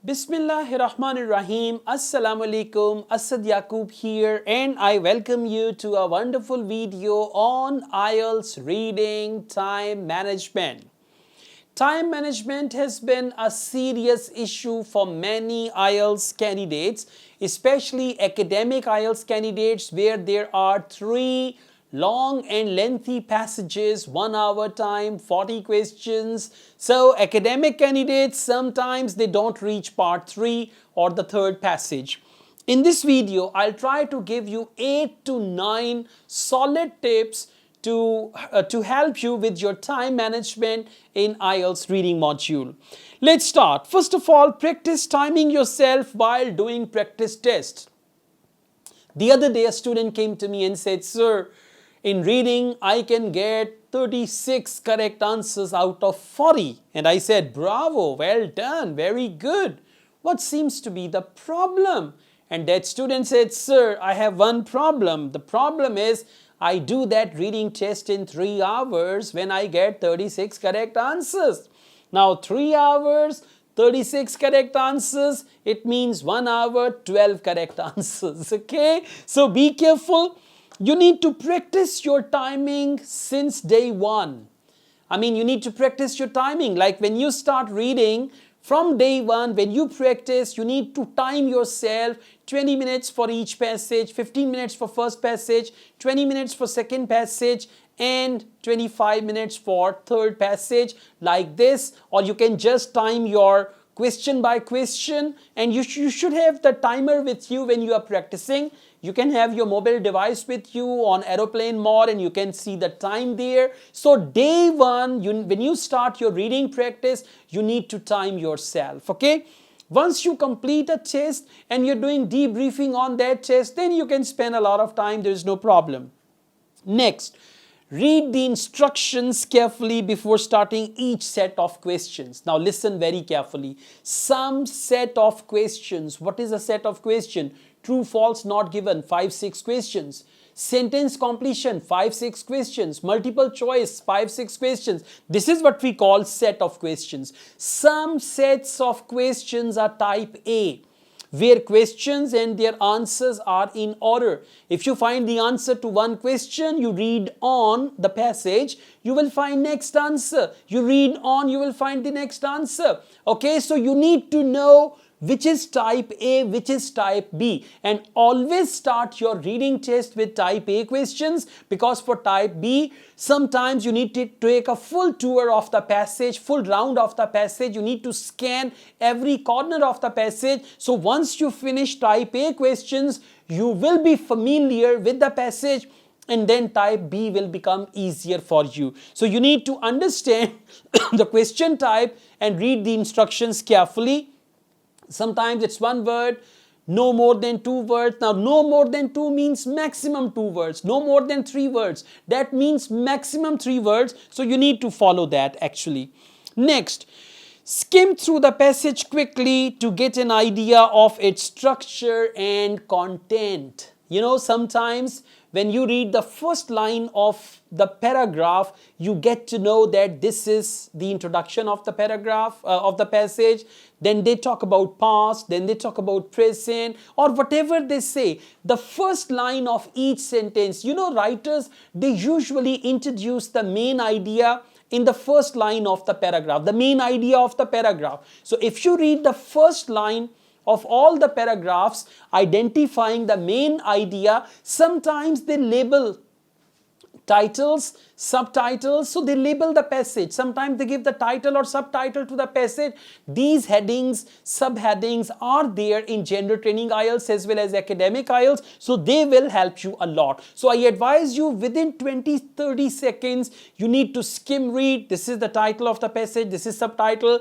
Bismillahirrahmanirrahim. Assalamu alaikum. Asad Yaqub here, and I welcome you to a wonderful video on IELTS reading time management. Time management has been a serious issue for many IELTS candidates, especially academic IELTS candidates, where there are three long and lengthy passages, 1 hour time, 40 questions. So academic candidates, sometimes they don't reach part 3 or the third passage. In this video, I'll try to give you 8 to 9 solid tips to help you with your time management in IELTS reading module. Let's start. First of all, practice timing yourself while doing practice tests. The other day, a student came to me and said, "Sir, in reading, I can get 36 correct answers out of 40. And I said, "Bravo, well done, very good. What seems to be the problem?" And that student said, "Sir, I have one problem. The problem is I do that reading test in 3 hours when I get 36 correct answers." Now 3 hours, 36 correct answers, it means 1 hour, 12 correct answers. Okay, so be careful. You need to practice your timing since day one. You need to practice your timing. Like when you start reading, from day one, when you practice, you need to time yourself 20 minutes for each passage, 15 minutes for first passage, 20 minutes for second passage, and 25 minutes for third passage, like this. Or you can just time your question by question, and you should have the timer with you when you are practicing. You can have your mobile device with you on aeroplane mode, and you can see the time there. So day one, when you start your reading practice, you need to time yourself, okay? Once you complete a test and you're doing debriefing on that test, then you can spend a lot of time, there's no problem. Next, read the instructions carefully before starting each set of questions. Now listen very carefully. Some set of questions. What is a set of questions? True, false, not given, 5-6 questions. Sentence completion, 5-6 questions. Multiple choice, 5-6 questions. This is what we call set of questions. Some sets of questions are type A, where questions and their answers are in order. If you find the answer to one question, you read on the passage, you will find next answer. You read on, you will find the next answer. Okay, so you need to know which is type A, which is type B, and always start your reading test with type A questions, because for type B, sometimes you need to take a full tour of the passage, full round of the passage. You need to scan every corner of the passage. So once you finish type A questions, you will be familiar with the passage, and then type B will become easier for you. So you need to understand the question type and read the instructions carefully. Sometimes it's one word, no more than 2 words. Now, no more than 2 means maximum 2 words. No more than 3 words. That means maximum 3 words. So you need to follow that actually. Next, skim through the passage quickly to get an idea of its structure and content. Sometimes when you read the first line of the paragraph, you get to know that this is the introduction of the paragraph, of the passage. Then they talk about past, then they talk about present, or whatever they say. The first line of each sentence, writers, they usually introduce the main idea in the first line of the paragraph, the main idea of the paragraph. So if you read the first line of all the paragraphs identifying the main idea, sometimes they label titles, subtitles, so they label the passage. Sometimes they give the title or subtitle to the passage. These headings, subheadings are there in general training IELTS as well as academic IELTS, so they will help you a lot. So I advise you, within 20-30 seconds, you need to skim read. This is the title of the passage, this is subtitle.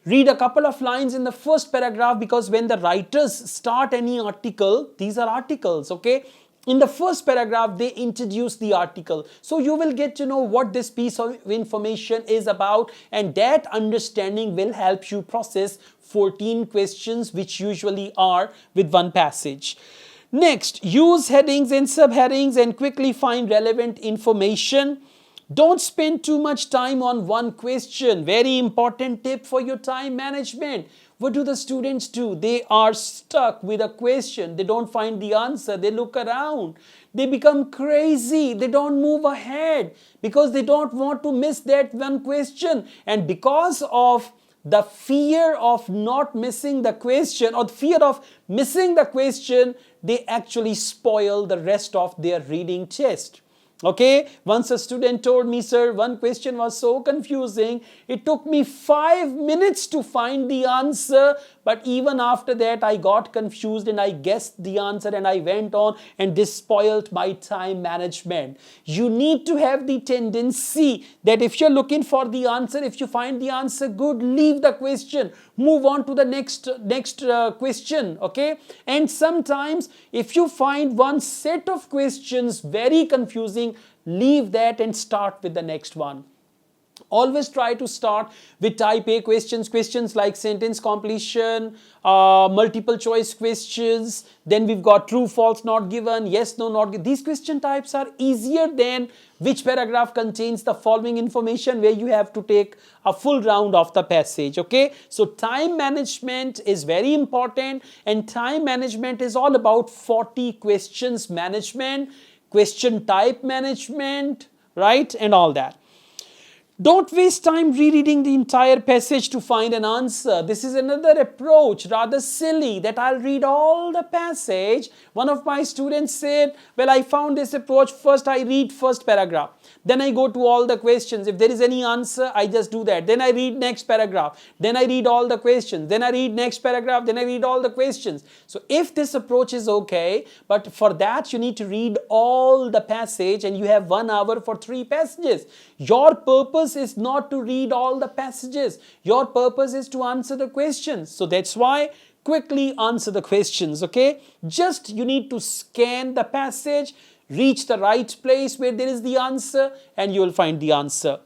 Read a couple of lines in the first paragraph, because when the writers start any article, these are articles, okay? In the first paragraph, they introduce the article. So you will get to know what this piece of information is about, and that understanding will help you process 14 questions, which usually are with one passage. Next, use headings and subheadings and quickly find relevant information. Don't spend too much time on one question. Very important tip for your time management. what do the students do? They are stuck with a question. They don't find the answer. They look around. They become crazy. They don't move ahead because they don't want to miss that one question. And because of the fear of not missing the question or the fear of missing the question, they actually spoil the rest of their reading test. Okay, once a student told me, sir, one question was so confusing, it took me 5 minutes to find the answer, but even after that I got confused and I guessed the answer and I went on, and this spoiled my time management. You need to have the tendency that if you're looking for the answer, if you find the answer good, leave the question, move on to the next question. Okay, and sometimes if you find one set of questions very confusing, leave that and start with the next one. Always try to start with type A questions, questions like sentence completion, multiple choice questions. Then we've got true, false, not given, yes, no, not given. These question types are easier than which paragraph contains the following information, where you have to take a full round of the passage. Okay, so time management is very important, and time management is all about 40 questions management, question type management, right, and all that. Don't waste time rereading the entire passage to find an answer. This is another approach, rather silly, that I'll read all the passage. One of my students said, well, I found this approach, first I read first paragraph, then I go to all the questions. If there is any answer, I just do that. Then I read next paragraph, then I read all the questions, then I read next paragraph, then I read all the questions. So if this approach is okay, but for that you need to read all the passage, and you have 1 hour for 3 passages. Your purpose is not to read all the passages. Your purpose is to answer the questions. So that's why quickly answer the questions. Okay, just you need to scan the passage, reach the right place where there is the answer, and you will find the answer.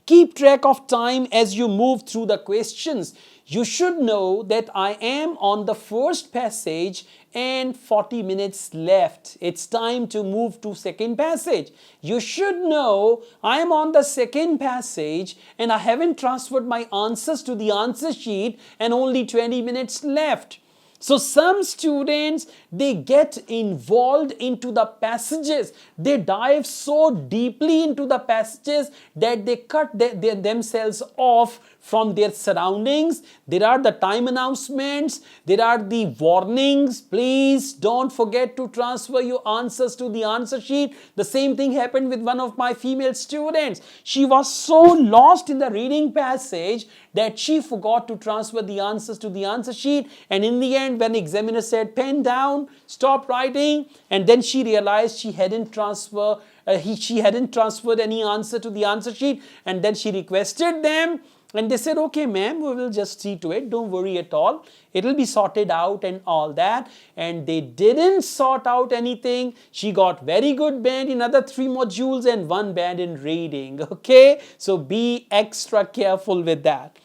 Keep track of time as you move through the questions. You should know that I am on the first passage and 40 minutes left. It's time to move to second passage. You should know I am on the second passage and I haven't transferred my answers to the answer sheet and only 20 minutes left. So some students, they get involved into the passages. They dive so deeply into the passages that they cut themselves off from their surroundings. There are the time announcements. There are the warnings. Please don't forget to transfer your answers to the answer sheet. The same thing happened with one of my female students. She was so lost in the reading passage that she forgot to transfer the answers to the answer sheet, and in the end, when the examiner said pen down, stop writing, and then she realized she hadn't transferred any answer to the answer sheet, and then she requested them, and they said, okay ma'am, we will just see to it, don't worry at all, it will be sorted out and all that. And they didn't sort out anything. She got very good band in other 3 modules and 1 band in reading. Okay, so be extra careful with that.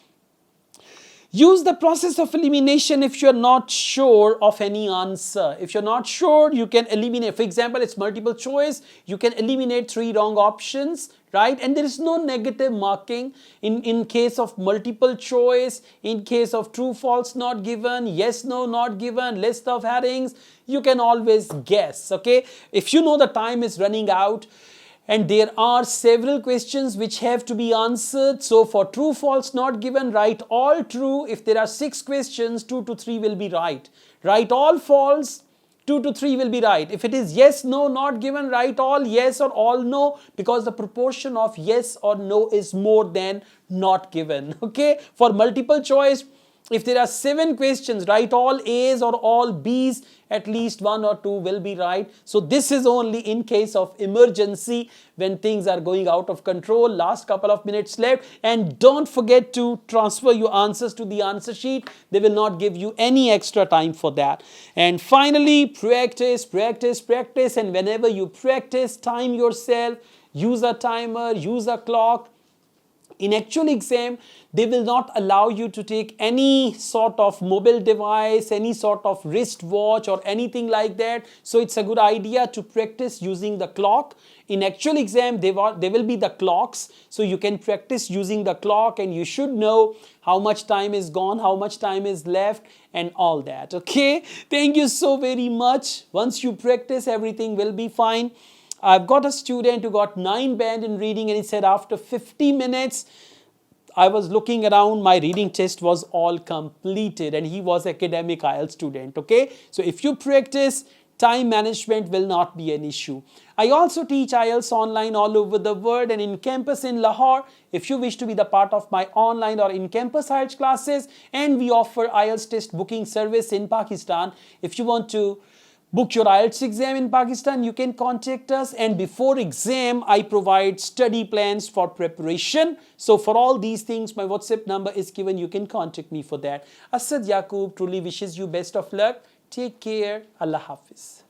Use the process of elimination if you're not sure of any answer. If you're not sure, you can eliminate. For example, it's multiple choice. You can eliminate 3 wrong options, right? And there is no negative marking in case of multiple choice, in case of true, false, not given, yes, no, not given, list of headings. You can always guess, okay? If you know the time is running out, and there are several questions which have to be answered. So for true, false, not given, write all true. If there are 6 questions, 2 to 3 will be right. Write all false, 2 to 3 will be right. If it is yes, no, not given, write all yes or all no, because the proportion of yes or no is more than not given. Okay, for multiple choice, if there are 7 questions, write all A's or all B's, at least 1 or 2 will be right. So this is only in case of emergency, when things are going out of control. Last couple of minutes left, and don't forget to transfer your answers to the answer sheet. They will not give you any extra time for that. And finally, practice, practice, practice, and whenever you practice, time yourself, use a timer, use a clock. In actual exam, they will not allow you to take any sort of mobile device, any sort of wristwatch or anything like that. So it's a good idea to practice using the clock. In actual exam, there will be the clocks. So you can practice using the clock and you should know how much time is gone, how much time is left and all that. Okay, thank you so very much. Once you practice, everything will be fine. I've got a student who got 9 band in reading and he said after 50 minutes, I was looking around, my reading test was all completed and he was academic IELTS student, okay? So if you practice, time management will not be an issue. I also teach IELTS online all over the world and in campus in Lahore. If you wish to be the part of my online or in-campus IELTS classes, and we offer IELTS test booking service in Pakistan. If you want to book your IELTS exam in Pakistan, you can contact us, and before exam, I provide study plans for preparation. So for all these things, my WhatsApp number is given. You can contact me for that. Asad Yaqub truly wishes you best of luck. Take care. Allah Hafiz.